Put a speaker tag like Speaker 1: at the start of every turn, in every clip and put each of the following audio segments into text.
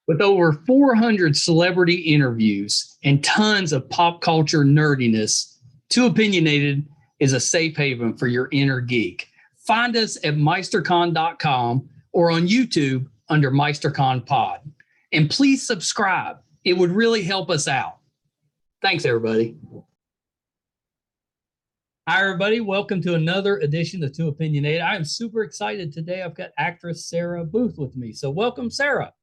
Speaker 1: With over 400 celebrity interviews and tons of pop culture nerdiness, Too Opinionated is a safe haven for your inner geek. Find us at Meisterkhan.com or on YouTube under Meisterkhan Pod. And please subscribe. It would really help us out. Thanks, everybody. Hi, everybody. Welcome to another edition of Too Opinionated. I am super excited today. I've got actress Sarah Booth with me. So welcome, Sarah.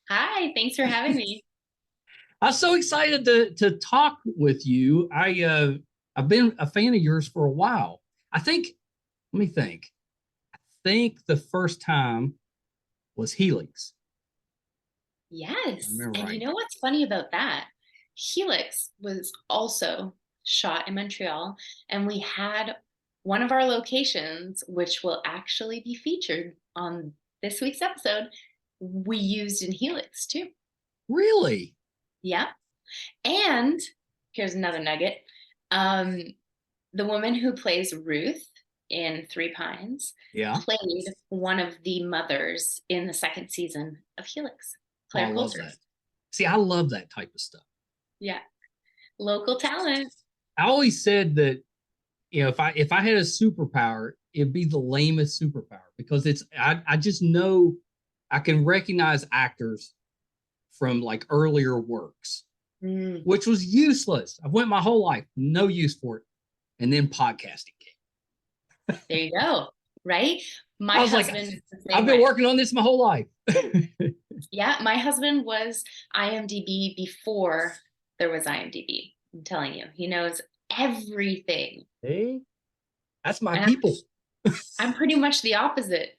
Speaker 2: Hi, thanks for having me.
Speaker 1: I'm so excited to talk with you. I've been a fan of yours for a while. Let me think. I think the first time was Helix.
Speaker 2: Yes. And
Speaker 1: right.
Speaker 2: You know what's funny about that? Helix was also shot in Montreal, and we had one of our locations, which will actually be featured on this week's episode, we used in Helix too.
Speaker 1: Really?
Speaker 2: Yeah. And here's another nugget. The woman who plays Ruth in Three Pines played one of the mothers in the second season of Helix. Claire Coulter.
Speaker 1: That. See, I love that type of stuff.
Speaker 2: Yeah. Local talent.
Speaker 1: I always said that, if I had a superpower, it'd be the lamest superpower because I just know I can recognize actors from like earlier works, which was useless. I went my whole life, no use for it. And then podcasting came.
Speaker 2: There you go. Right?
Speaker 1: I was like, I've been working on this my whole life.
Speaker 2: Yeah. My husband was IMDb before there was IMDb. I'm telling you, he knows everything.
Speaker 1: Hey, that's my people.
Speaker 2: I'm pretty much the opposite.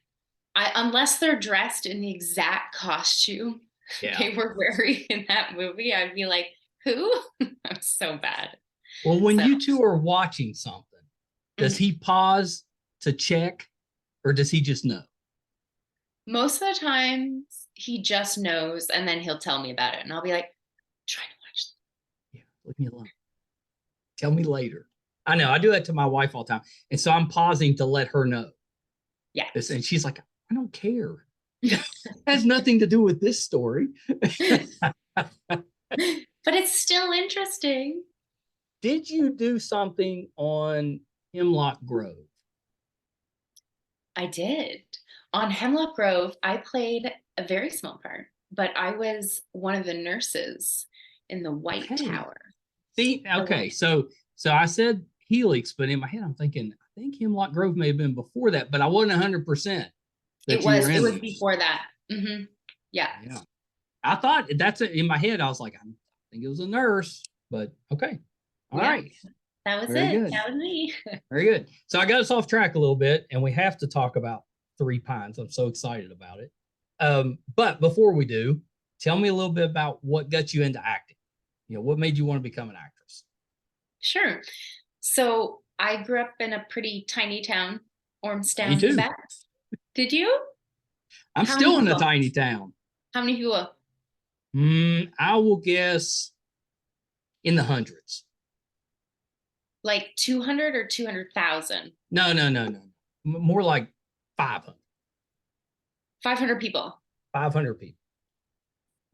Speaker 2: Unless they're dressed in the exact costume they were wearing in that movie, I'd be like, who? I'm so bad.
Speaker 1: Well, when you two are watching something, does he pause to check or does he just know?
Speaker 2: Most of the times he just knows and then he'll tell me about it and I'll be like, trying to watch them.
Speaker 1: Yeah, leave me alone. Tell me later. I know, I do that to my wife all the time. And so I'm pausing to let her know.
Speaker 2: Yeah.
Speaker 1: And she's like, I don't care. It has nothing to do with this story.
Speaker 2: But it's still interesting.
Speaker 1: Did you do something on Hemlock Grove?
Speaker 2: I did. On Hemlock Grove, I played a very small part, but I was one of the nurses in the White Tower.
Speaker 1: See, okay, so I said Helix, but in my head I'm thinking, I think Hemlock Grove may have been before that, but I wasn't 100%.
Speaker 2: It was before that. Mm-hmm. Yeah.
Speaker 1: I thought in my head, I was like, I think it was a nurse, but okay. All right.
Speaker 2: That was it. Good. That was me.
Speaker 1: Very good. So I got us off track a little bit, and we have to talk about Three Pines. I'm so excited about it. But before we do, tell me a little bit about what got you into acting. What made you want to become an actress?
Speaker 2: Sure. So I grew up in a pretty tiny town, Ormstown,
Speaker 1: Me too.
Speaker 2: Quebec. Did you?
Speaker 1: I'm still in a tiny town.
Speaker 2: How many people?
Speaker 1: I will guess in the hundreds.
Speaker 2: Like 200 or 200,000?
Speaker 1: No. More like 500.
Speaker 2: 500 people.
Speaker 1: 500 people.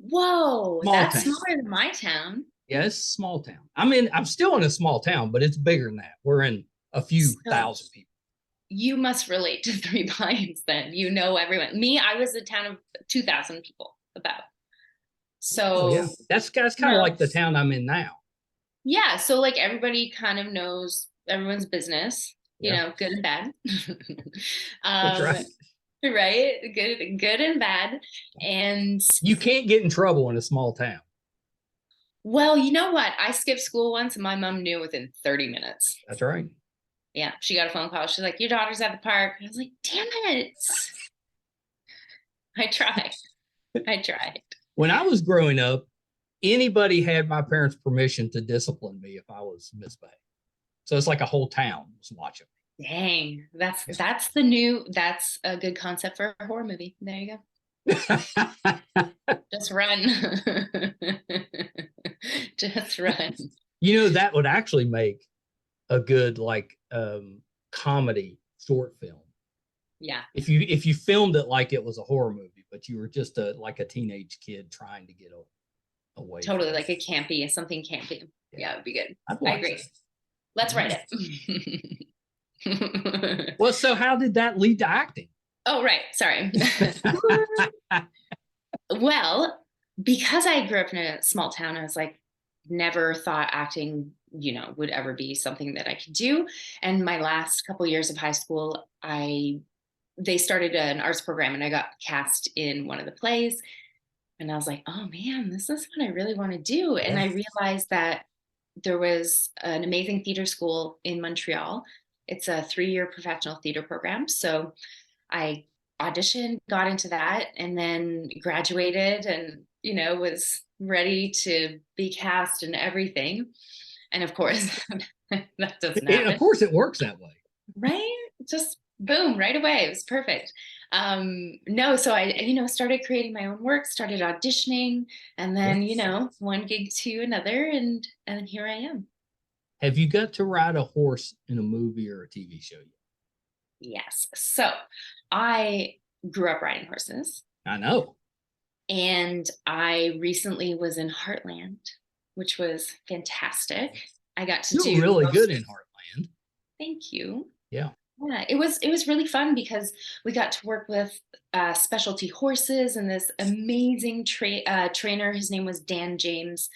Speaker 2: Whoa, that's smaller than my town.
Speaker 1: Yeah, it's a small town. I'm still in a small town, but it's bigger than that. We're in a few thousand people. You
Speaker 2: must relate to Three Pines then. You know everyone. Me, I was a town of 2,000 people about. So
Speaker 1: that's kind of like the town I'm in now.
Speaker 2: Yeah, so like everybody kind of knows everyone's business, good and bad.
Speaker 1: That's right.
Speaker 2: Right? Good and bad. And
Speaker 1: you can't get in trouble in a small town.
Speaker 2: Well, you know what? I skipped school once and my mom knew within 30 minutes.
Speaker 1: That's right.
Speaker 2: Yeah, she got a phone call. She's like, your daughter's at the park. I was like, damn it. I tried.
Speaker 1: When I was growing up, anybody had my parents' permission to discipline me if I was misbehaved. So it's like a whole town was watching me.
Speaker 2: Dang, that's a good concept for a horror movie. There you go. Just run. Just run.
Speaker 1: That would actually make a good comedy short film.
Speaker 2: Yeah.
Speaker 1: If you filmed it like it was a horror movie, but you were just like a teenage kid trying to get away.
Speaker 2: Totally, like something campy. Yeah, it would be good. I agree.
Speaker 1: That.
Speaker 2: Let's write it.
Speaker 1: Well, so how did that lead to acting?
Speaker 2: Oh, right. Sorry. Well, because I grew up in a small town, I was like, never thought acting, would ever be something that I could do. And my last couple years of high school, they started an arts program and I got cast in one of the plays. And I was like, oh man, this is what I really want to do. And I realized that there was an amazing theater school in Montreal. It's a 3-year professional theater program. So I auditioned, got into that, and then graduated and, was ready to be cast and everything. And of course, that doesn't happen.
Speaker 1: Of course, it works that way.
Speaker 2: Right? Just boom, right away. It was perfect. No, so I, started creating my own work, started auditioning, and then, one gig to another, and here I am.
Speaker 1: Have you got to ride a horse in a movie or a TV show yet?
Speaker 2: Yes. So I grew up riding horses.
Speaker 1: I know.
Speaker 2: And I recently was in Heartland, which was fantastic. I got to do
Speaker 1: really good in Heartland.
Speaker 2: Thank you.
Speaker 1: Yeah.
Speaker 2: Yeah, it was really fun because we got to work with specialty horses and this amazing trainer. His name was Dan James.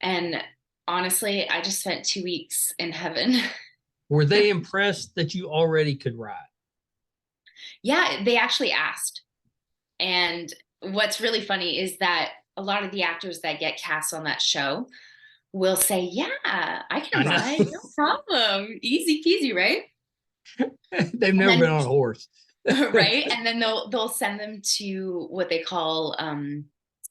Speaker 2: And honestly, I just spent 2 weeks in heaven.
Speaker 1: Were they impressed that you already could ride?
Speaker 2: Yeah, they actually asked. And what's really funny is that a lot of the actors that get cast on that show will say, yeah, I can ride, no problem. Easy peasy, right?
Speaker 1: They've never been on a horse.
Speaker 2: Right. And then they'll send them to what they call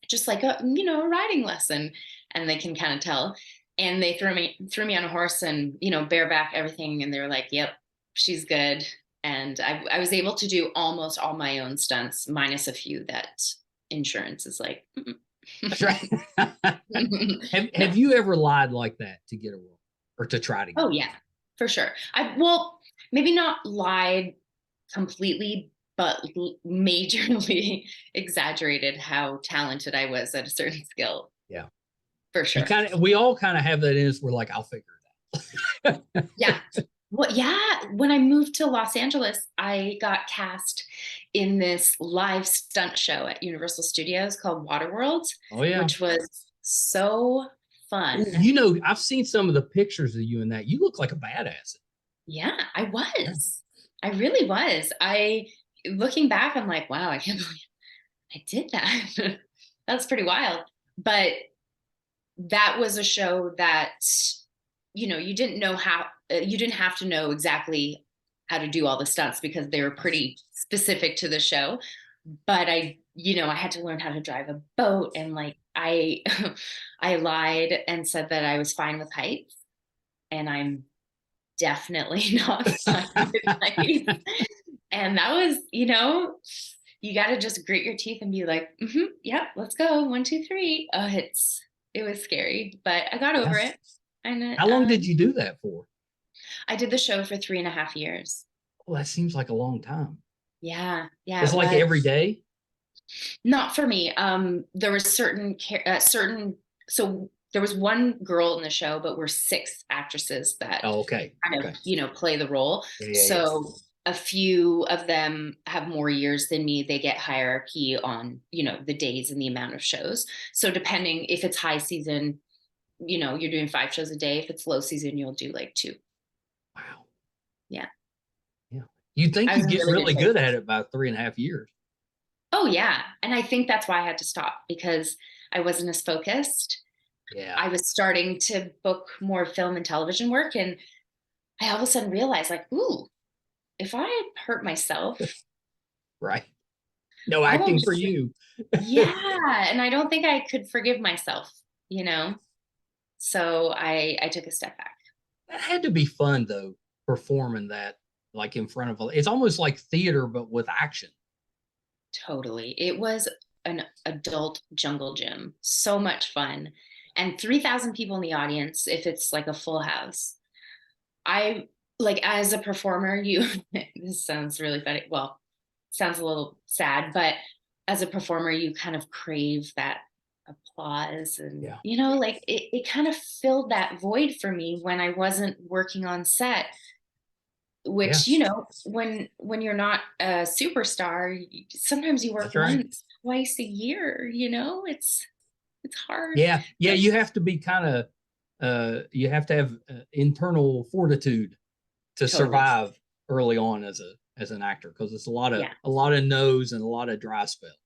Speaker 2: just like a riding lesson, and they can kind of tell. And they threw me on a horse and bareback everything, and they were like, yep, she's good. And I was able to do almost all my own stunts, minus a few that insurance is like.
Speaker 1: That's right. Have you ever lied like that to get a role or to try to get?
Speaker 2: Oh yeah, for sure. Maybe not lied completely, but majorly exaggerated how talented I was at a certain skill.
Speaker 1: Yeah,
Speaker 2: for sure.
Speaker 1: We all kind of have that in us. We're like, I'll figure it
Speaker 2: out. Yeah. Well, yeah. When I moved to Los Angeles, I got cast in this live stunt show at Universal Studios called Waterworld.
Speaker 1: Oh yeah,
Speaker 2: which was so fun.
Speaker 1: I've seen some of the pictures of you in that. You look like a badass.
Speaker 2: Yeah, I was. I really was. Looking back, I'm like, wow, I can't believe I did that. That's pretty wild. But that was a show that, you didn't have to know exactly how to do all the stunts because they were pretty specific to the show. But I had to learn how to drive a boat, and like I lied and said that I was fine with heights, and I'm definitely not fine with heights. And that was, you got to just grit your teeth and be like, yep, let's go. 1, 2, 3. It was scary, but I got over it. And
Speaker 1: how long did you do that for?
Speaker 2: I did the show for 3.5 years.
Speaker 1: Well, that seems like a long time.
Speaker 2: Yeah.
Speaker 1: It's like every day.
Speaker 2: Not for me. There was so there was one girl in the show, but we're 6 actresses that kind of play the role. So a few of them have more years than me. They get hierarchy on, the days and the amount of shows. So depending if it's high season, you're doing 5 shows a day. If it's low season, you'll do like 2.
Speaker 1: Wow.
Speaker 2: Yeah.
Speaker 1: Yeah. You'd think you'd get really good at it by 3.5 years.
Speaker 2: Oh yeah. And I think that's why I had to stop, because I wasn't as focused.
Speaker 1: Yeah.
Speaker 2: I was starting to book more film and television work, and I all of a sudden realized, like, ooh, if I hurt myself.
Speaker 1: Right. No acting for you.
Speaker 2: Yeah. And I don't think I could forgive myself, So I took a step back.
Speaker 1: That had to be fun though, performing that like in front of it's almost like theater, but with action.
Speaker 2: Totally. It was an adult jungle gym. So much fun. And 3,000 people in the audience, if it's like a full house. I like, as a performer, this sounds really funny. Well, sounds a little sad, but as a performer, you kind of crave that applause and,
Speaker 1: Yeah.
Speaker 2: like it kind of filled that void for me when I wasn't working on set,
Speaker 1: Yeah.
Speaker 2: which, when you're not a superstar, sometimes you work
Speaker 1: That's right.
Speaker 2: once, twice a year, it's hard.
Speaker 1: Yeah. Yeah. You have to be kind of, you have to have internal fortitude to
Speaker 2: Totally.
Speaker 1: survive early on as an actor, because it's
Speaker 2: Yeah.
Speaker 1: a lot of no's and a lot of dry spells.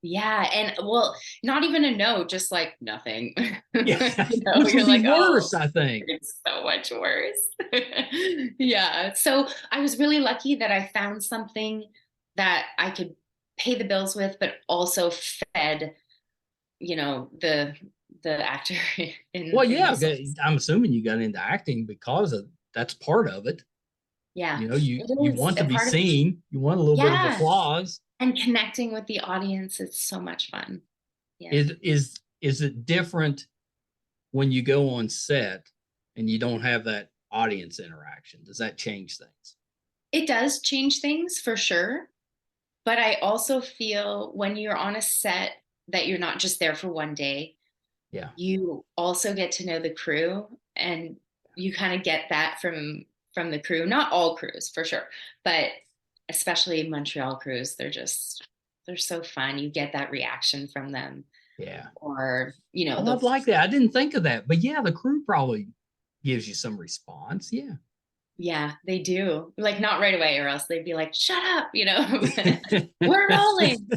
Speaker 2: Yeah. And well, not even a no, just like nothing.
Speaker 1: Yeah, which would
Speaker 2: You're
Speaker 1: be
Speaker 2: like, oh,
Speaker 1: worse, I think.
Speaker 2: it's so much worse. Yeah. So I was really lucky that I found something that I could pay the bills with, but also fed, the actor
Speaker 1: Well,
Speaker 2: in
Speaker 1: yeah,
Speaker 2: my source.
Speaker 1: I'm assuming you got into acting because of that's part of it.
Speaker 2: Yeah. It
Speaker 1: You
Speaker 2: is
Speaker 1: want to
Speaker 2: a
Speaker 1: be
Speaker 2: part of,
Speaker 1: seen. You want a little bit of
Speaker 2: yeah.
Speaker 1: applause.
Speaker 2: And connecting with the audience is so much fun. Yeah.
Speaker 1: Is it different when you go on set and you don't have that audience interaction? Does that change things?
Speaker 2: It does change things for sure. But I also feel when you're on a set that you're not just there for one day,
Speaker 1: Yeah.
Speaker 2: you also get to know the crew, and you kind of get that from the crew. Not all crews for sure, but especially Montreal crews, they're so fun. You get that reaction from them,
Speaker 1: Yeah.
Speaker 2: or
Speaker 1: Oh, I'd
Speaker 2: they'll,
Speaker 1: like that. I didn't think of that. But yeah, the crew probably gives you some response. Yeah.
Speaker 2: yeah, they do. Like not right away, or else they'd be like, "Shut up," we're rolling.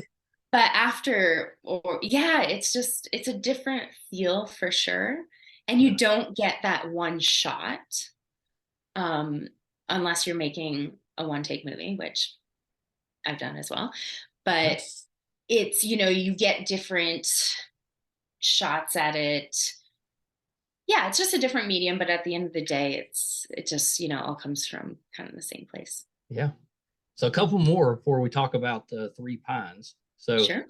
Speaker 2: But after, or yeah, it's a different feel for sure. And you
Speaker 1: Yeah.
Speaker 2: don't get that one shot, um, unless you're making a one take movie, which I've done as well. But it's, you get different shots at it. Yeah, it's just a different medium, but at the end of the day, it just, all comes from kind of the same place.
Speaker 1: Yeah. So a couple more before we talk about the Three Pines. So
Speaker 2: Sure.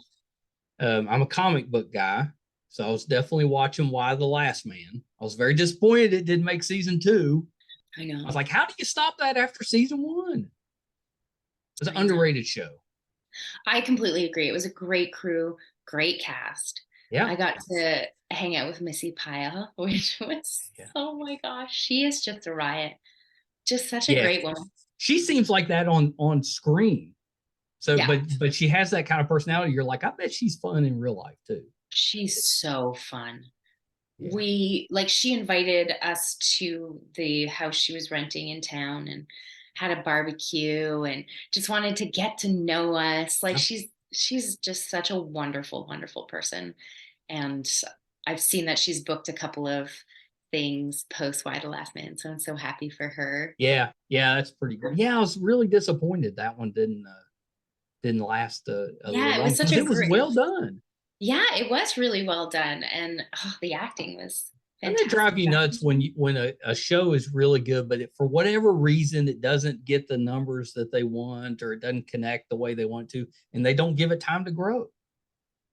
Speaker 1: I'm a comic book guy, so I was definitely watching Y the Last Man. I was very disappointed it didn't make season 2.
Speaker 2: I
Speaker 1: I was
Speaker 2: know.
Speaker 1: like, how do you stop that after season 1? It was an
Speaker 2: I know.
Speaker 1: underrated show.
Speaker 2: I completely agree. It was a great crew, great cast.
Speaker 1: Yeah.
Speaker 2: I got to hang out with Missy Paya, which was,
Speaker 1: Yeah.
Speaker 2: oh my gosh, she is just a riot. Just such a
Speaker 1: Yeah.
Speaker 2: great woman.
Speaker 1: She seems like that on screen. So,
Speaker 2: Yeah,
Speaker 1: but she has that kind of personality. You're like, I bet she's fun in real life too.
Speaker 2: she's so fun.
Speaker 1: Yeah.
Speaker 2: She invited us to the house she was renting in town and had a barbecue and just wanted to get to know us. Like
Speaker 1: Yep.
Speaker 2: she's just such a wonderful, wonderful person. And I've seen that she's booked a couple of things post Y the Last Man, so I'm so happy for her.
Speaker 1: Yeah. Yeah. That's pretty good. Yeah. I was really disappointed that one didn't last a little
Speaker 2: Yeah, it
Speaker 1: long
Speaker 2: was such
Speaker 1: because
Speaker 2: a
Speaker 1: it was
Speaker 2: great.
Speaker 1: well done.
Speaker 2: Yeah, it was really well done, and the acting was
Speaker 1: Doesn't it drive
Speaker 2: fantastic.
Speaker 1: you nuts when a show is really good, but for whatever reason it doesn't get the numbers that they want, or it doesn't connect the way they want to, and they don't give it time to grow?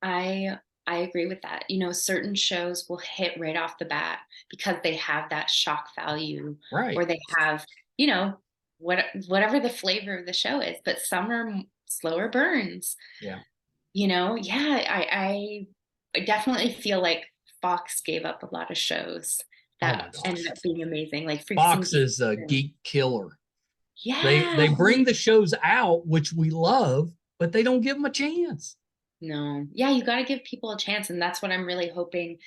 Speaker 2: I agree with that. Certain shows will hit right off the bat because they have that shock value, or
Speaker 1: Right.
Speaker 2: they have, you know, whatever the flavor of the show is. But some are slower burns.
Speaker 1: Yeah.
Speaker 2: Yeah, I definitely feel like Fox gave up a lot of shows
Speaker 1: Oh
Speaker 2: that
Speaker 1: my
Speaker 2: ended
Speaker 1: gosh.
Speaker 2: up being amazing, like Freaks and
Speaker 1: Fox
Speaker 2: Geeks.
Speaker 1: is a geek killer. They
Speaker 2: Yeah.
Speaker 1: bring the shows out, which we love, but they don't give them a chance.
Speaker 2: No. Yeah, you got to give people a chance, and that's what I'm really hoping,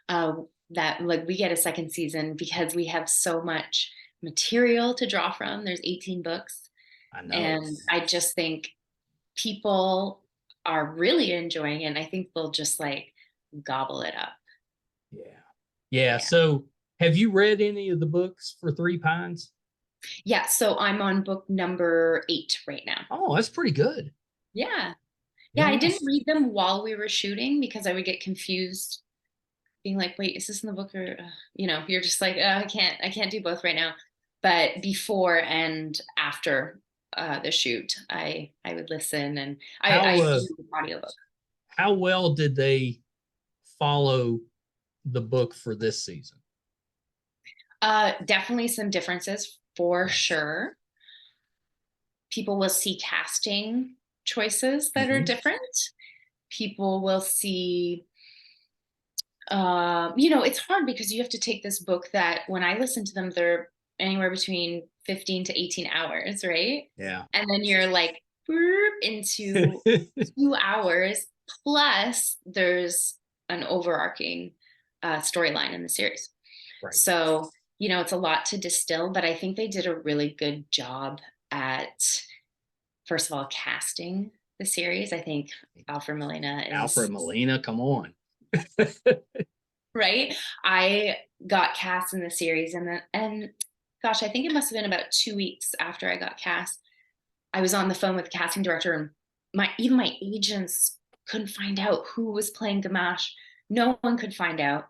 Speaker 2: uh, that like we get a second season because we have so much material to draw from. There's 18 books,
Speaker 1: I know.
Speaker 2: and I just think people are really enjoying it. And I think they'll just like gobble it up.
Speaker 1: Yeah. Yeah.
Speaker 2: Yeah.
Speaker 1: So have you read any of the books for Three Pines?
Speaker 2: Yeah. So I'm on book number 8 right now.
Speaker 1: Oh, that's pretty good.
Speaker 2: Yeah. Yeah. I
Speaker 1: Yeah.
Speaker 2: didn't read them while we were shooting because I would get confused being like, wait, is this in the book, or you're just like, I can't do both right now. But before and after the shoot, I would listen, and I
Speaker 1: How
Speaker 2: read the audiobook.
Speaker 1: how well did they follow the book for this season?
Speaker 2: Definitely some differences for
Speaker 1: Yeah.
Speaker 2: sure. People will see casting choices that are
Speaker 1: Mhm.
Speaker 2: different. people will see, it's hard because you have to take this book that when I listen to them, they're anywhere between 15 to 18 hours, right?
Speaker 1: Yeah.
Speaker 2: And then you're like into 2 hours, plus there's an overarching storyline in the series.
Speaker 1: Right.
Speaker 2: So, it's a lot to distill, but I think they did a really good job at, first of all, casting the series. I think Alfred Molina,
Speaker 1: come on.
Speaker 2: Right? I got cast in the series, and gosh, I think it must have been about 2 weeks after I got cast. I was on the phone with the casting director, and even my agents couldn't find out who was playing Gamache. No one could find out.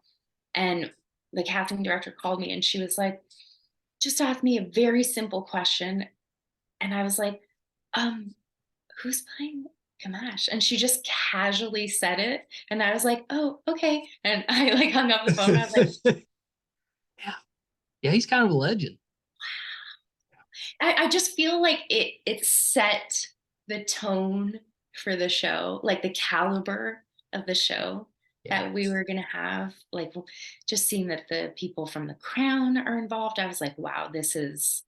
Speaker 2: And the casting director called me, and she was like, just asked me a very simple question. And I was like, who's playing Gamache? And she just casually said it. And I was like, oh, okay. And I like hung up the phone. I was like,
Speaker 1: yeah, he's kind of a legend.
Speaker 2: I just feel like it set the tone for the show, like the caliber of the show that we were going to have. Like, just seeing that the people from The Crown are involved, I was like, wow, this is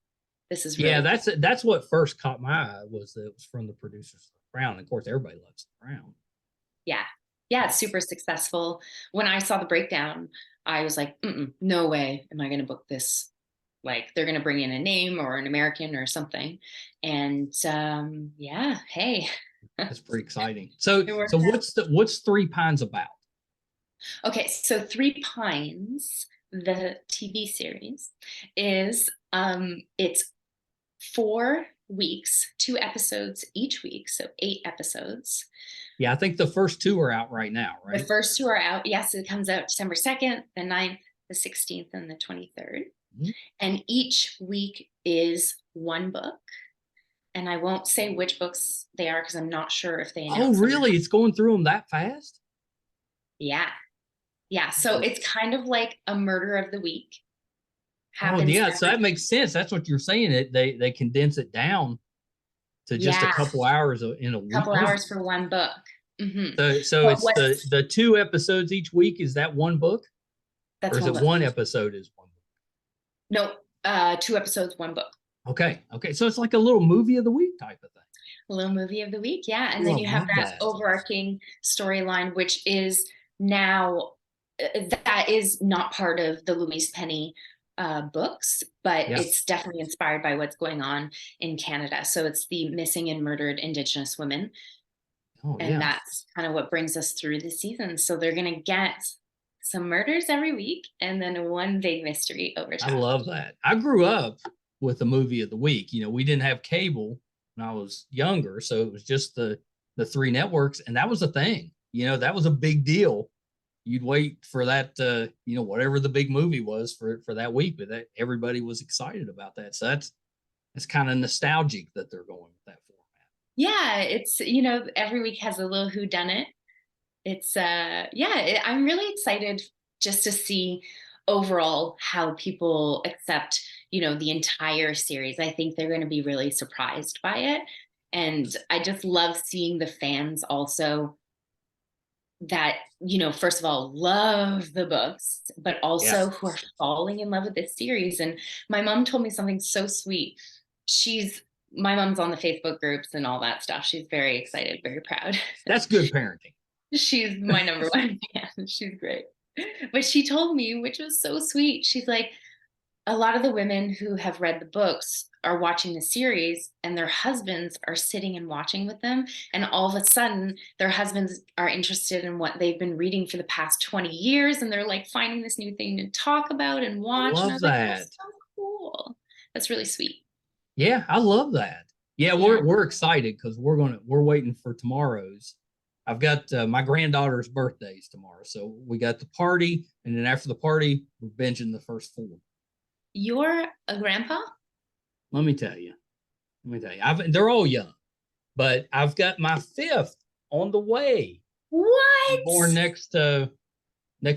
Speaker 2: really
Speaker 1: cool. That's what first caught my eye, was that it was from the producers of The Crown. Of course, everybody loves The Crown.
Speaker 2: Yeah, it's super successful. When I saw the breakdown, I was like, no way am I going to book this. Like, they're going to bring in a name or an American or something. And hey.
Speaker 1: That's pretty exciting. So what's Three Pines about?
Speaker 2: Okay, so Three Pines, the TV series, is it's 4 weeks, 2 episodes each week, so 8 episodes.
Speaker 1: Yeah, I think the first 2 are out right now, right?
Speaker 2: The first 2 are out. Yes, it comes out December 2nd, the 9th, the 16th, and the 23rd. Mm-hmm. And each week is one book. And I won't say which books they are because I'm not sure if they announce.
Speaker 1: Oh, really? It's going through them that fast?
Speaker 2: Yeah. Yeah. So it's kind of like a murder of the week.
Speaker 1: So that makes sense. That's what you're saying. They condense it down to just a couple hours in a week.
Speaker 2: A couple hours for one book.
Speaker 1: Mm-hmm. So it's the 2 episodes each week. Is that one book? Or is it one episode is one book?
Speaker 2: No, 2 episodes, one book.
Speaker 1: Okay. So it's like a little movie of the week type of thing.
Speaker 2: A little movie of the week, yeah. And then you have that overarching storyline, which is now, that is not part of the Louise Penny books, but it's definitely inspired by what's going on in Canada. So it's the missing and murdered Indigenous women. And that's kind of what brings us through the season. So they're going to get some murders every week and then one big mystery over time.
Speaker 1: I love that. I grew up with the movie of the week. We didn't have cable when I was younger, so it was just the 3 networks, and that was a thing. That was a big deal. You'd wait for that, whatever the big movie was for that week, but that everybody was excited about that. So that's kind of nostalgic that they're going with that format.
Speaker 2: Yeah, it's every week has a little whodunit. It's I'm really excited just to see overall how people accept the entire series. I think they're going to be really surprised by it, and I just love seeing the fans also that first of all love the books, but also who are falling in love with this series. And my mom told me something so sweet. My mom's on the Facebook groups and all that stuff. She's very excited, very proud.
Speaker 1: That's good parenting.
Speaker 2: She's my number one fan. She's great. But she told me, which was so sweet, she's like, a lot of the women who have read the books are watching the series and their husbands are sitting and watching with them. And all of a sudden their husbands are interested in what they've been reading for the past 20 years. And they're like finding this new thing to talk about and watch.
Speaker 1: I love that.
Speaker 2: Like, that's so cool. That's really sweet.
Speaker 1: Yeah, I love that. Yeah, we're excited because we're waiting for tomorrow's. I've got my granddaughter's birthdays tomorrow. So we got the party, and then after the party, we're binging the first 4.
Speaker 2: You're a grandpa?
Speaker 1: Let me tell you. They're all young, but I've got my 5th on the way.
Speaker 2: What?
Speaker 1: Born next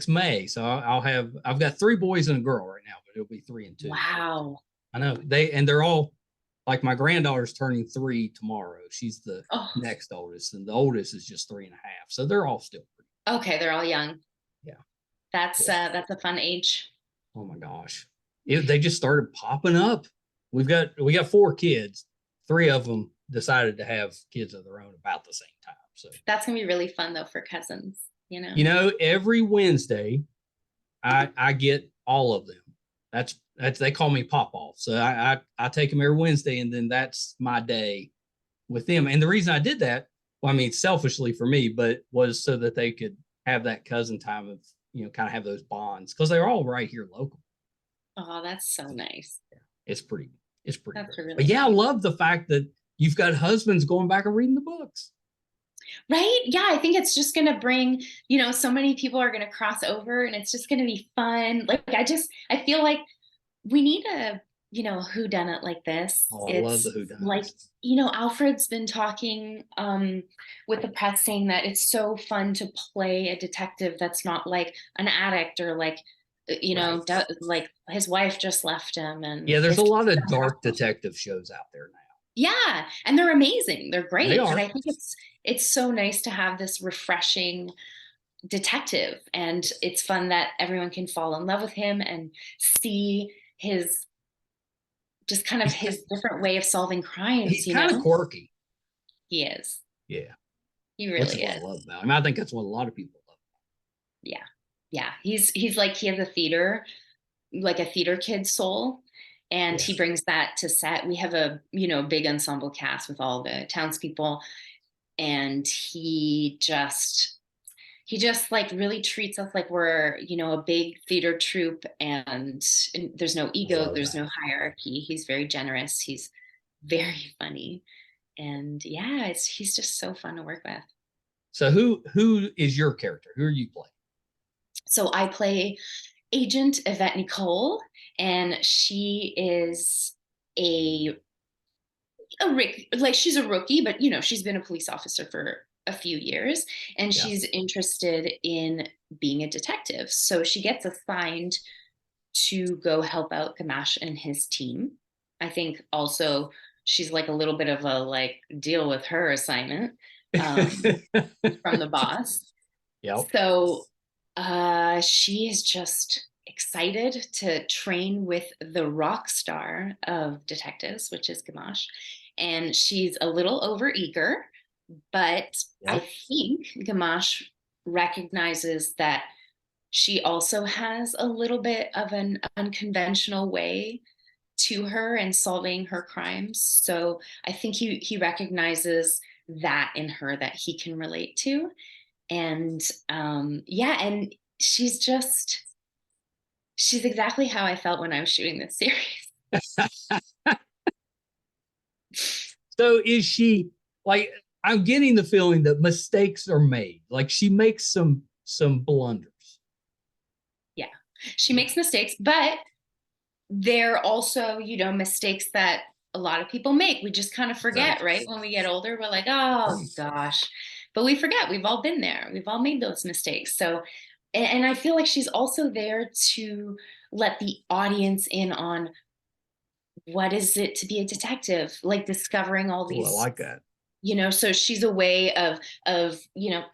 Speaker 1: May. So I've got 3 boys and a girl right now, but it'll be 3 and 2.
Speaker 2: Wow.
Speaker 1: I know they're all like my granddaughter's turning 3 tomorrow. She's the
Speaker 2: Oh,
Speaker 1: next oldest, and the oldest is just 3.5. So they're all still pretty.
Speaker 2: okay, they're all young.
Speaker 1: Yeah.
Speaker 2: That's a fun age.
Speaker 1: Oh my gosh. They just started popping up. We got 4 kids. 3 of them decided to have kids of their own about the same time. So
Speaker 2: that's gonna be really fun though for cousins, you know.
Speaker 1: Every Wednesday I get all of them. That's they call me Pop Off. So I take them every Wednesday, and then that's my day with them. And the reason I did that, well, I mean, selfishly for me, but was so that they could have that cousin time of, kind of have those bonds, because they're all right here local.
Speaker 2: Oh, that's so nice.
Speaker 1: Yeah, it's pretty that's great.
Speaker 2: Really
Speaker 1: but yeah,
Speaker 2: nice.
Speaker 1: I love the fact that you've got husbands going back and reading the books.
Speaker 2: Right? Yeah, I think it's just gonna bring, so many people are gonna cross over and it's just gonna be fun. Like I feel like we need a, whodunit like this.
Speaker 1: Oh, I love
Speaker 2: It's
Speaker 1: the whodunits.
Speaker 2: like, Alfred's been talking with the press saying that it's so fun to play a detective that's not like an addict or like,
Speaker 1: Right.
Speaker 2: like his wife just left him and
Speaker 1: Yeah, there's a lot of dark detective shows out there now.
Speaker 2: Yeah, and they're amazing. They're great.
Speaker 1: They are.
Speaker 2: But I think it's so nice to have this refreshing detective, and it's fun that everyone can fall in love with him and see his just kind of his different way of solving crimes.
Speaker 1: He's kind of quirky.
Speaker 2: He is.
Speaker 1: Yeah,
Speaker 2: he really is.
Speaker 1: What I love about him. I think that's what a lot of people love.
Speaker 2: Yeah. He's like, he has a theater kid soul, and he brings that to set. We have a big ensemble cast with all the townspeople, and he just like really treats us like we're a big theater troupe, and there's no ego, there's no hierarchy. He's very generous, he's very funny, and yeah, he's just so fun to work with.
Speaker 1: So who is your character? Who are you playing?
Speaker 2: So I play Agent Yvette Nicole, and she is a like, she's a rookie, but she's been a police officer for a few years, and she's interested in being a detective. So she gets assigned to go help out Gamache and his team. I think also she's like a little bit of a like deal with her assignment from the boss.
Speaker 1: Yep.
Speaker 2: So she is just excited to train with the rock star of detectives, which is Gamache. And she's a little overeager, but I think Gamache recognizes that she also has a little bit of an unconventional way to her in solving her crimes. So I think he recognizes that in her that he can relate to. And and she's exactly how I felt when I was shooting this series.
Speaker 1: So is she, like, I'm getting the feeling that mistakes are made. Like, she makes some blunders.
Speaker 2: Yeah, she makes mistakes, but they're also, mistakes that a lot of people make. We just kind of forget, right? When we get older, we're like, oh gosh, but we forget. We've all been there. We've all made those mistakes. So, and I feel like she's also there to let the audience in on what is it to be a detective, like discovering all these.
Speaker 1: I like that.
Speaker 2: So she's a way of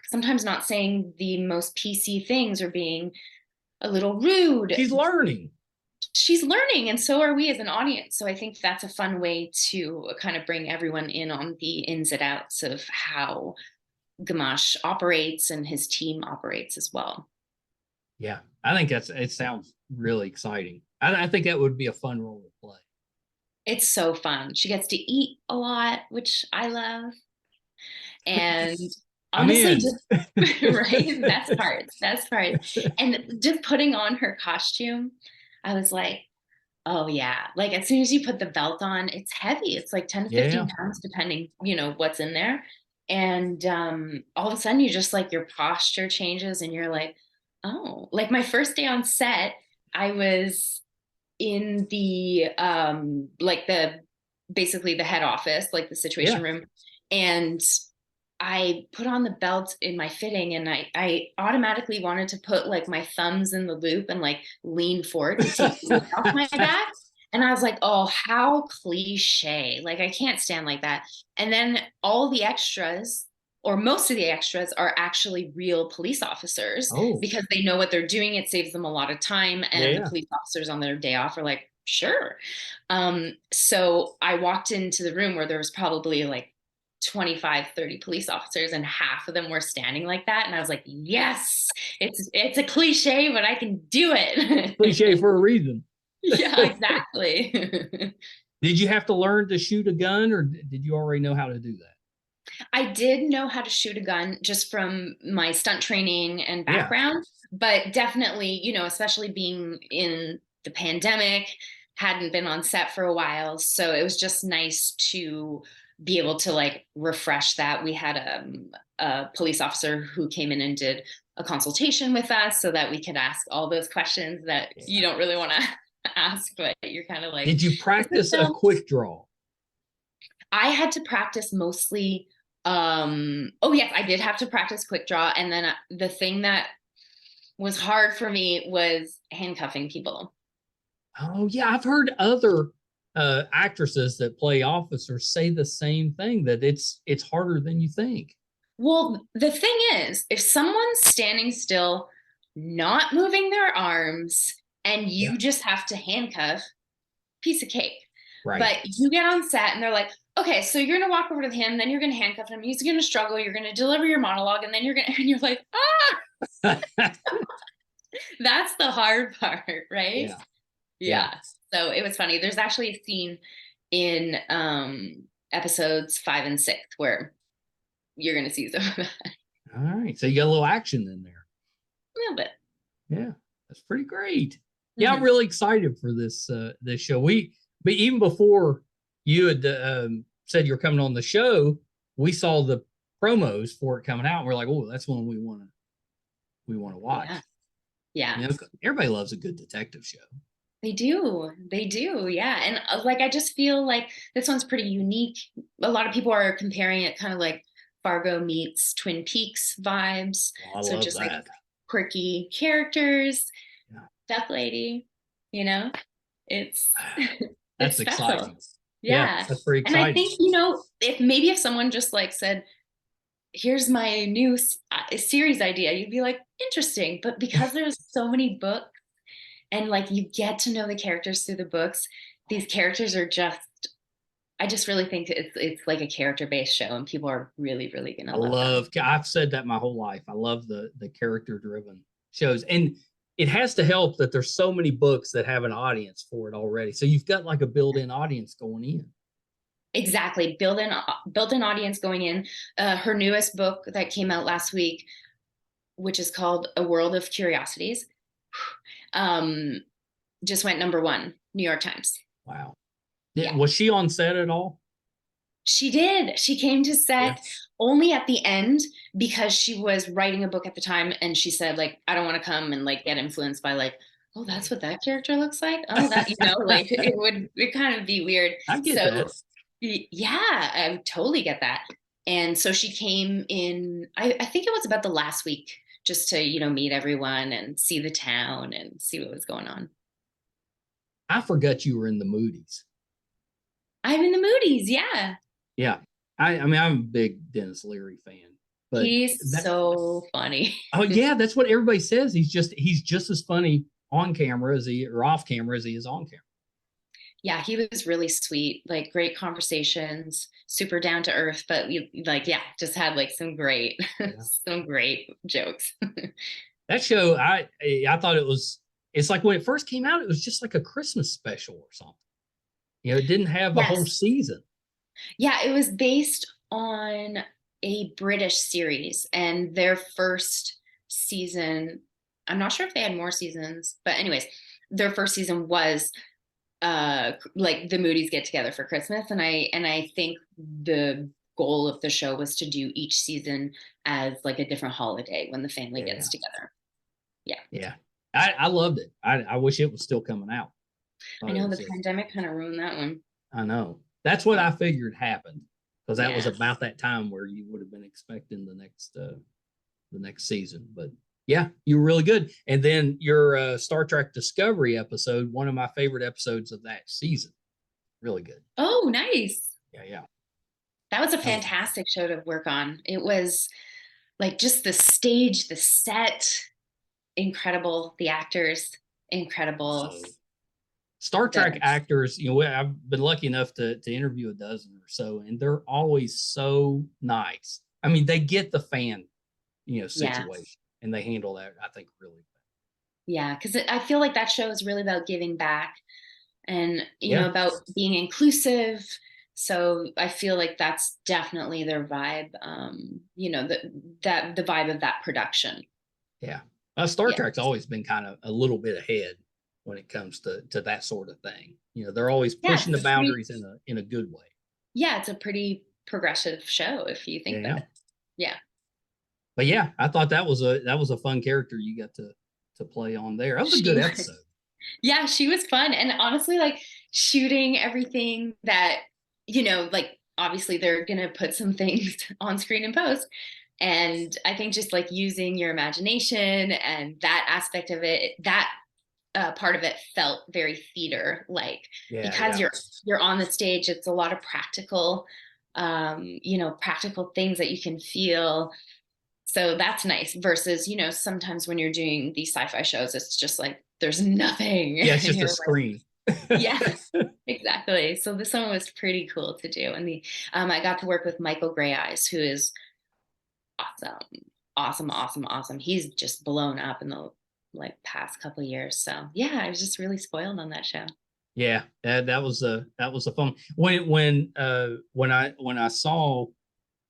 Speaker 2: sometimes not saying the most PC things or being a little rude.
Speaker 1: She's learning,
Speaker 2: and so are we as an audience. So I think that's a fun way to kind of bring everyone in on the ins and outs of how Gamache operates and his team operates as well.
Speaker 1: Yeah, I think it sounds really exciting. I think that would be a fun role to play.
Speaker 2: It's so fun. She gets to eat a lot, which I love. And honestly, right? Best part. And just putting on her costume, I was like, oh yeah. Like, as soon as you put the belt on, it's heavy. It's like 10 to 15 pounds, depending, what's in there. And all of a sudden you just like, your posture changes and you're like, oh, like my first day on set, I was in the basically the head office, like the situation room. And I put on the belt in my fitting, and I automatically wanted to put like my thumbs in the loop and like lean forward to take the weight off my back. And I was like, oh, how cliche. Like, I can't stand like that. And then all the extras, or most of the extras, are actually real police officers
Speaker 1: Oh,
Speaker 2: because they know what they're doing. It saves them a lot of time. And the
Speaker 1: yeah.
Speaker 2: police officers on their day off are like, sure. So I walked into the room where there was probably like 25, 30 police officers, and half of them were standing like that. And I was like, yes, it's a cliche, but I can do it.
Speaker 1: Cliche for a reason.
Speaker 2: Yeah, exactly.
Speaker 1: Did you have to learn to shoot a gun, or did you already know how to do that?
Speaker 2: I did know how to shoot a gun just from my stunt training and
Speaker 1: Yeah.
Speaker 2: background, but definitely, especially being in the pandemic, hadn't been on set for a while. So it was just nice to be able to like refresh that. We had a police officer who came in and did a consultation with us so that we could ask all those questions that you don't really want to ask, but you're kind of like,
Speaker 1: did you practice a quick draw?
Speaker 2: I had to practice mostly. Oh yes, I did have to practice quick draw. And then the thing that was hard for me was handcuffing people.
Speaker 1: Oh yeah, I've heard other actresses that play officers say the same thing, that it's harder than you think.
Speaker 2: Well, the thing is, if someone's standing still, not moving their arms, and you just have to handcuff, piece of cake.
Speaker 1: Right.
Speaker 2: But you get on set and they're like, okay, so you're gonna walk over to him, then you're gonna handcuff him, he's gonna struggle, you're gonna deliver your monologue, and then and you're like, ah. That's the hard part, right? Yeah. So it was funny. There's actually a scene in episodes 5 and 6 where you're gonna see some of that.
Speaker 1: All right. So you got a little action in there.
Speaker 2: A little bit.
Speaker 1: Yeah, that's pretty great. Yeah, I'm really excited for this show. But even before you had said you're coming on the show, we saw the promos for it coming out, and we're like, oh, that's one we want to watch.
Speaker 2: Yeah.
Speaker 1: Everybody loves a good detective show.
Speaker 2: They do. Yeah. And like, I just feel like this one's pretty unique. A lot of people are comparing it kind of like Fargo meets Twin Peaks vibes.
Speaker 1: Oh, I love just that.
Speaker 2: Like quirky characters. Yeah. Duck Lady, it's
Speaker 1: that's
Speaker 2: it's
Speaker 1: exciting.
Speaker 2: Yeah,
Speaker 1: that's pretty exciting.
Speaker 2: And I think if someone just like said, here's my new series idea, you'd be like, interesting. But because there's so many books and like you get to know the characters through the books, these characters are I just really think it's like a character-based show, and people are really, really gonna love them.
Speaker 1: I've said that my whole life. I love the character-driven shows, and it has to help that there's so many books that have an audience for it already. So you've got like a built-in audience going in.
Speaker 2: Exactly, built-in audience going in. Her newest book that came out last week, which is called A World of Curiosities, just went #1, New York Times.
Speaker 1: Wow. Was she on set at all?
Speaker 2: She did. She came to set only at the end because she was writing a book at the time, and she said, like, I don't want to come and like get influenced by like, oh, that's what that character looks like. Oh, that like it kind of be weird.
Speaker 1: I get that.
Speaker 2: Yeah, I totally get that. And so she came in. I think it was about the last week, just to meet everyone and see the town and see what was going on.
Speaker 1: I forgot you were in the Moodys.
Speaker 2: I'm in the Moodys, yeah.
Speaker 1: Yeah. I mean, I'm a big Dennis Leary fan. But
Speaker 2: he's so funny.
Speaker 1: Oh, yeah. That's what everybody says. He's just as funny on camera or off camera as he is on camera. Yeah,
Speaker 2: he was really sweet, like great conversations, super down to earth, but just had like some great jokes.
Speaker 1: That show, I thought it's like when it first came out, it was just like a Christmas special or something. It didn't have a whole season. Yeah,
Speaker 2: it was based on a British series, and their first season, I'm not sure if they had more seasons, but anyways, their first season was like the Moodys get together for Christmas, and I think the goal of the show was to do each season as like a different holiday when the family gets together.
Speaker 1: Yeah. I loved it. I wish it was still coming out.
Speaker 2: I know the pandemic kind of ruined that one.
Speaker 1: I know. That's what I figured happened, because that was about that time where you would have been expecting the next season. But Yeah, you were really good. And then your Star Trek Discovery episode, one of my favorite episodes of that season. Really good.
Speaker 2: Oh, nice.
Speaker 1: Yeah, yeah.
Speaker 2: That was a fantastic show to work on. It was like just the stage, the set, incredible. The actors, incredible.
Speaker 1: So, Star Trek actors, I've been lucky enough to interview a dozen or so, and they're always so nice. I mean, they get the fan, situation, and they handle that, I think, really well.
Speaker 2: Yeah, because I feel like that show is really about giving back and, about being inclusive. So I feel like that's definitely their vibe, the vibe of that production.
Speaker 1: Yeah. Star Trek's always been kind of a little bit ahead when it comes to that sort of thing. They're always pushing the boundaries in a good way.
Speaker 2: Yeah, it's a pretty progressive show if you think about it. Yeah.
Speaker 1: But yeah, I thought that was a fun character you got to play on there. That was a good episode.
Speaker 2: Yeah, she was fun. And honestly, like shooting everything that, like obviously they're gonna put some things on screen in post. And I think just like using your imagination and that aspect of it, that part of it felt very theater like, because you're on the stage. It's a lot of practical, practical things that you can feel. So that's nice versus, sometimes when you're doing these sci-fi shows, it's just like there's nothing.
Speaker 1: Yeah, it's just a screen.
Speaker 2: Yeah, exactly. So this one was pretty cool to do. And I got to work with Michael Greyeyes, who is awesome. He's just blown up in the past couple of years. So yeah, I was just really spoiled on that show.
Speaker 1: Yeah, that was a fun when I saw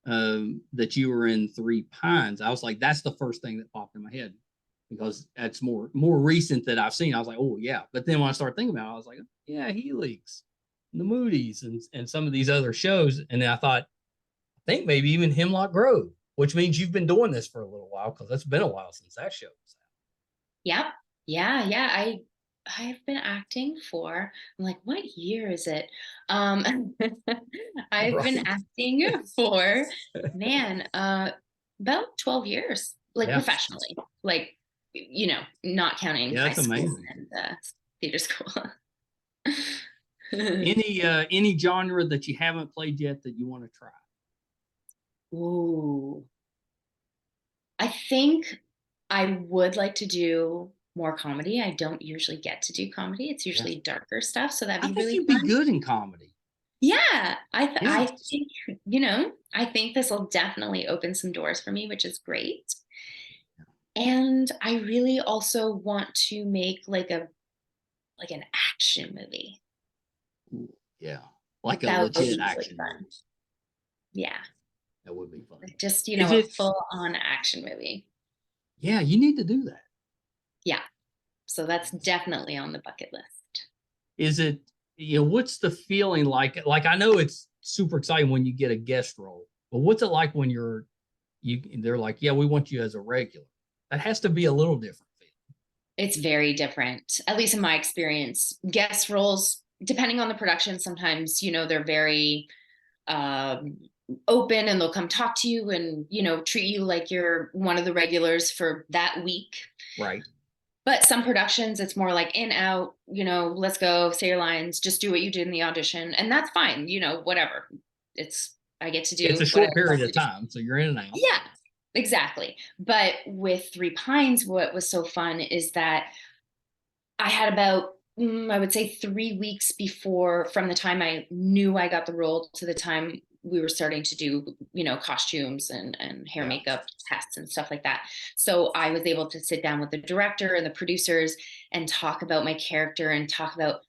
Speaker 1: that you were in Three Pines. I was like, that's the first thing that popped in my head because that's more recent that I've seen. I was like, oh yeah. But then when I started thinking about it, I was like, yeah, Helix, the Moodys, and some of these other shows. And then I thought, I think maybe even Hemlock Grove, which means you've been doing this for a little while because it's been a while since that show was out.
Speaker 2: Yep. Yeah. I've been acting for, I'm like, what year is it? I've been acting for, man, about 12 years, professionally, not counting high school and theater school.
Speaker 1: Any genre that you haven't played yet that you want to try?
Speaker 2: Ooh. I think I would like to do more comedy. I don't usually get to do comedy. It's usually darker stuff. So that'd be really fun.
Speaker 1: You'd be good in comedy.
Speaker 2: Yeah. I think, I think this will definitely open some doors for me, which is great. And I really also want to make an action movie.
Speaker 1: Ooh, yeah. Like a legit action movie.
Speaker 2: Yeah.
Speaker 1: That would be fun.
Speaker 2: Just, a full-on action movie.
Speaker 1: Yeah, you need to do that.
Speaker 2: Yeah. So that's definitely on the bucket list.
Speaker 1: Is it, what's the feeling like? Like, I know it's super exciting when you get a guest role, but what's it like when they're like, yeah, we want you as a regular? That has to be a little different.
Speaker 2: It's very different, at least in my experience. Guest roles, depending on the production, sometimes, they're very open and they'll come talk to you and, treat you like you're one of the regulars for that week.
Speaker 1: Right.
Speaker 2: But some productions, it's more like in, out, let's go, say your lines, just do what you did in the audition. And that's fine, whatever. I get to do.
Speaker 1: It's a short period of time, so you're in and out.
Speaker 2: Yeah, exactly. But with Three Pines, what was so fun is that I had about, I would say 3 weeks from the time I knew I got the role to the time we were starting to do, costumes and hair makeup tests and stuff like that. So I was able to sit down with the director and the producers and talk about my character and talk about,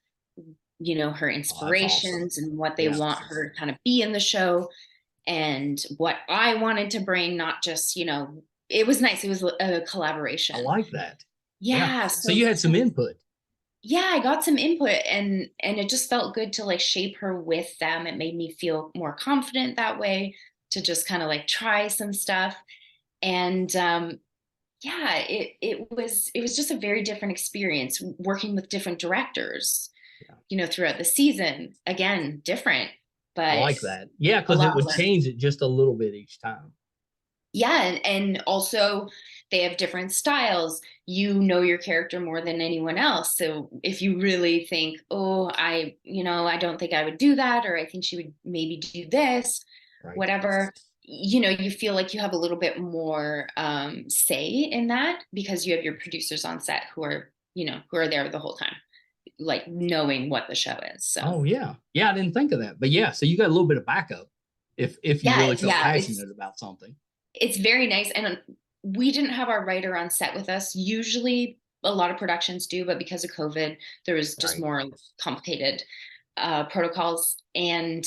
Speaker 2: her inspirations and what they want her to kind of be in the show and what I wanted to bring, not just, it was nice. It was a collaboration.
Speaker 1: I like that.
Speaker 2: Yeah.
Speaker 1: So you had some input.
Speaker 2: Yeah, I got some input and it just felt good to shape her with them. It made me feel more confident that way to just kind of try some stuff. And it was just a very different experience working with different directors, throughout the season. Again, different, but
Speaker 1: I like that. Yeah, because it would change it just a little bit each time.
Speaker 2: Yeah, and also they have different styles. You know your character more than anyone else. So if you really think, oh, I don't think I would do that, or I think she would maybe do this, whatever, you feel like you have a little bit more say in that, because you have your producers on set who are there the whole time, like knowing what the show is. So.
Speaker 1: Oh yeah. I didn't think of that, but yeah. So you got a little bit of backup if you really feel passionate about something.
Speaker 2: It's very nice. And we didn't have our writer on set with us. Usually a lot of productions do, but because of COVID, there was just more complicated protocols. And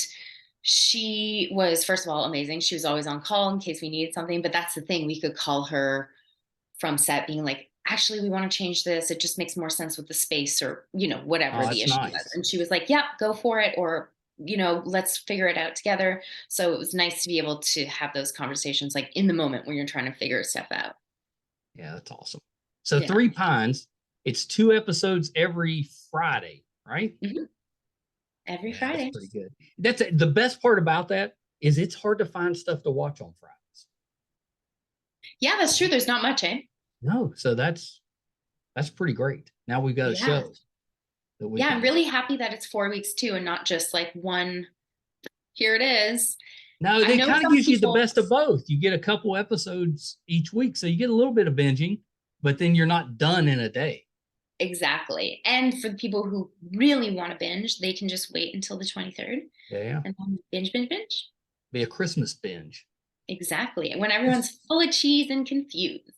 Speaker 2: she was, first of all, amazing. She was always on call in case we needed something. But that's the thing. We could call her from set being like, actually, we want to change this. It just makes more sense with the space, or, whatever the issue was. And she was like, yeah, go for it. Or, let's figure it out together. So it was nice to be able to have those conversations like in the moment when you're trying to figure stuff out.
Speaker 1: Yeah, that's awesome. So Three Pines, it's 2 episodes every Friday, right?
Speaker 2: Mm-hmm. Every Friday.
Speaker 1: That's pretty good. That's the best part about that is it's hard to find stuff to watch on Fridays.
Speaker 2: Yeah, that's true. There's not much, eh?
Speaker 1: No, so that's pretty great. Now we've got a show.
Speaker 2: I'm really happy that it's 4 weeks too, and not just like one. Here it is.
Speaker 1: No, they kind of gives you the best of both. You get a couple episodes each week, so you get a little bit of binging, but then you're not done in a day.
Speaker 2: Exactly. And for the people who really want to binge, they can just wait until the 23rd.
Speaker 1: Yeah.
Speaker 2: And then binge.
Speaker 1: Be a Christmas binge.
Speaker 2: Exactly. When everyone's full of cheese and confused.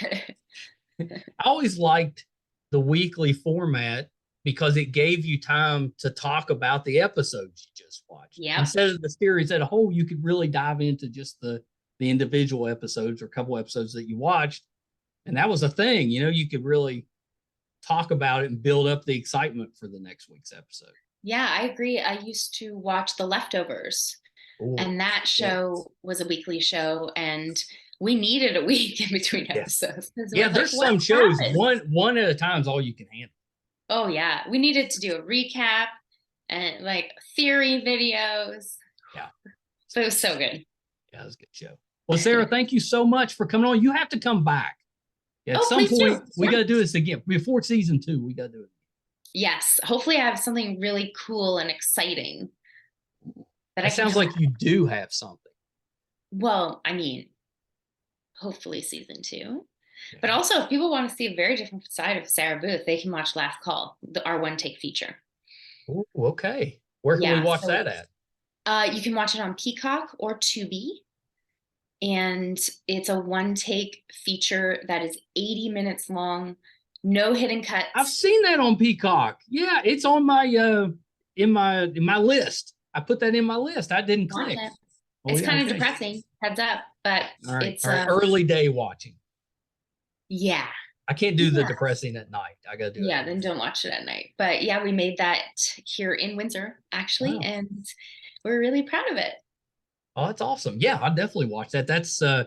Speaker 1: I always liked the weekly format because it gave you time to talk about the episodes you just watched.
Speaker 2: Yeah.
Speaker 1: Instead of the series as a whole, you could really dive into just the individual episodes or a couple episodes that you watched. And that was a thing, you could really talk about it and build up the excitement for the next week's episode.
Speaker 2: Yeah, I agree. I used to watch The Leftovers. Ooh, and that show was a weekly show, and we needed a week in between episodes.
Speaker 1: Yeah, there's some shows, one at a time is all you can handle.
Speaker 2: Oh, yeah. We needed to do a recap and like theory videos.
Speaker 1: Yeah.
Speaker 2: So it was so good.
Speaker 1: Yeah, it was a good show. Well, Sarah, thank you so much for coming on. You have to come back. At some point, we got to do this again. Before season 2, we got to do it.
Speaker 2: Yes. Hopefully I have something really cool and exciting.
Speaker 1: That sounds like you do have something.
Speaker 2: Well, I mean, hopefully season 2. Yeah. But also, if people want to see a very different side of Sarah Booth, they can watch Last Call, our one-take feature.
Speaker 1: Ooh, okay. Where can we watch that at?
Speaker 2: You can watch it on Peacock or Tubi. And it's a one-take feature that is 80 minutes long, no hidden cuts.
Speaker 1: I've seen that on Peacock. Yeah, it's on my in my list. I put that in my list. I didn't click.
Speaker 2: It's kind of depressing. Heads up, but it's
Speaker 1: early day watching.
Speaker 2: Yeah.
Speaker 1: I can't do the depressing at night. I got to do it.
Speaker 2: Yeah, then don't watch it at night. But yeah, we made that here in Windsor, actually, and we're really proud of it.
Speaker 1: Oh, that's awesome. Yeah, I'll definitely watch that. That's I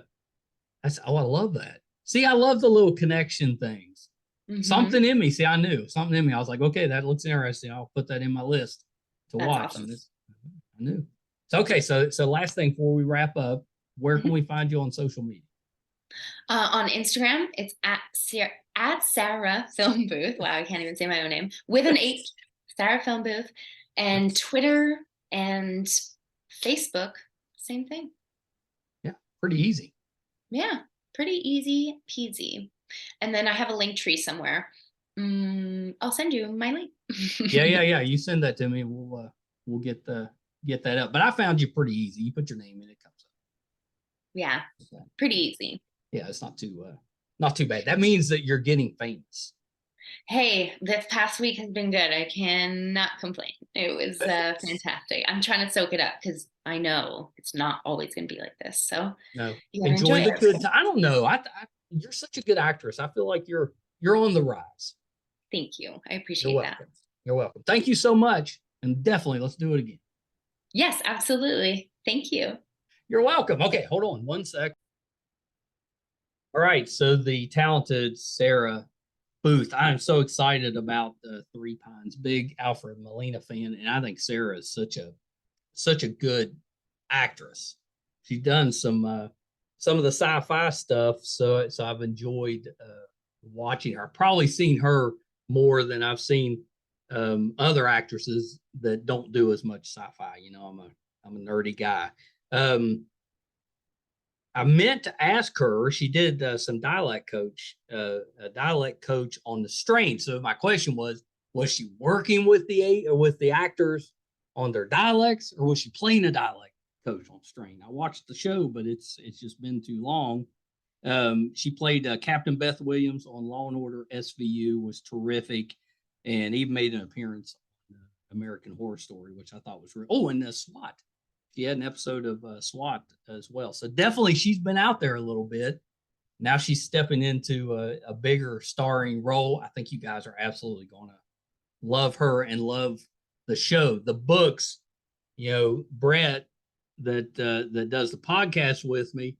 Speaker 1: love that. See, I love the little connection things. Mm-hmm. Something in me. See, I knew something in me. I was like, okay, that looks interesting. I'll put that in my list to watch.
Speaker 2: Awesome.
Speaker 1: I knew. So, okay. So last thing before we wrap up, where can we find you on social media?
Speaker 2: On Instagram, it's at Sarah Film Booth. Wow, I can't even say my own name. With an H, Sarah Film Booth. And Twitter and Facebook, same thing.
Speaker 1: Yeah, pretty easy.
Speaker 2: Yeah, pretty easy peasy. And then I have a link tree somewhere. I'll send you my link.
Speaker 1: Yeah. You send that to me. We'll get that up. But I found you pretty easy. You put your name in, it comes up.
Speaker 2: Yeah, pretty easy.
Speaker 1: Yeah, it's not too bad. That means that you're getting famous.
Speaker 2: Hey, this past week has been good. I cannot complain. It was fantastic. I'm trying to soak it up because I know it's not always going to be like this. So
Speaker 1: no, enjoy the good time. I don't know. You're such a good actress. I feel like you're on the rise.
Speaker 2: Thank you. I appreciate that.
Speaker 1: You're welcome. Thank you so much. And definitely, let's do it again.
Speaker 2: Yes, absolutely. Thank you.
Speaker 1: You're welcome. Okay, hold on one sec. All right. So the talented Sarah Booth. I'm so excited about the Three Pines. Big Alfred Molina fan, and I think Sarah is such a good actress. She's done some some of the sci-fi stuff. So I've enjoyed watching her. Probably seen her more than I've seen other actresses that don't do as much sci-fi. You know, I'm a nerdy guy. I meant to ask her. She did some dialect coach, a dialect coach on The Strain. So my question was she working with the actors on their dialects, or was she playing a dialect coach on Strain? I watched the show, but it's just been too long. She played Captain Beth Williams on Law and Order SVU, was terrific, and even made an appearance on American Horror Story, which I thought was real. Oh, and SWAT. She had an episode of SWAT as well. So definitely she's been out there a little bit. Now she's stepping into a bigger starring role. I think you guys are absolutely going to love her and love the show. The books, you know, Brett that does the podcast with me,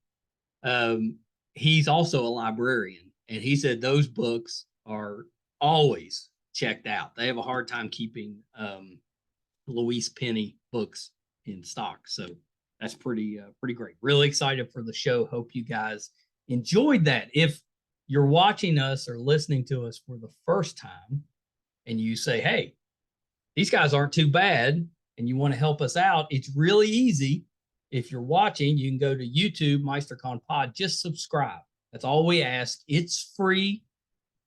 Speaker 1: he's also a librarian, and he said those books are always checked out. They have a hard time keeping Louise Penny books in stock, so that's pretty great. Really excited for the show. Hope you guys enjoyed that. If you're watching us or listening to us for the first time and you say, hey, these guys aren't too bad, and you want to help us out, it's really easy. If you're watching, you can go to YouTube, Meisterkhan Pod, just subscribe. That's all we ask. It's free.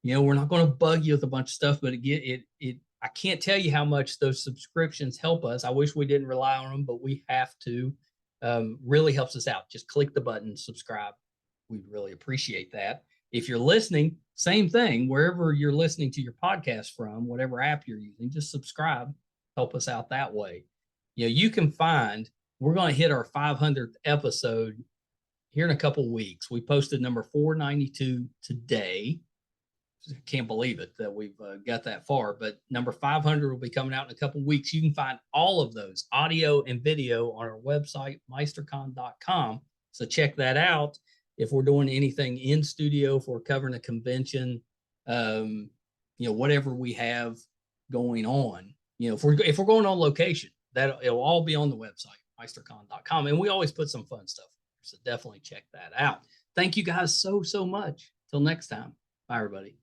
Speaker 1: You know, we're not going to bug you with a bunch of stuff, but I can't tell you how much those subscriptions help us. I wish we didn't rely on them, but we have to. Really helps us out. Just click the button, subscribe. We'd really appreciate that. If you're listening, same thing. Wherever you're listening to your podcast from, whatever app you're using, just subscribe. Help us out that way. You know, you can find, we're going to hit our 500th episode here in a couple of weeks. We posted number 492 today. I can't believe it that we've got that far, but number 500 will be coming out in a couple of weeks. You can find all of those audio and video on our website, meisterkhan.com. So check that out. If we're doing anything in studio, if we're covering a convention, you know, whatever we have going on, you know, if we're going on location, that it'll all be on the website, meisterkhan.com. And we always put some fun stuff there, so definitely check that out. Thank you guys so much. Till next time. Bye, everybody.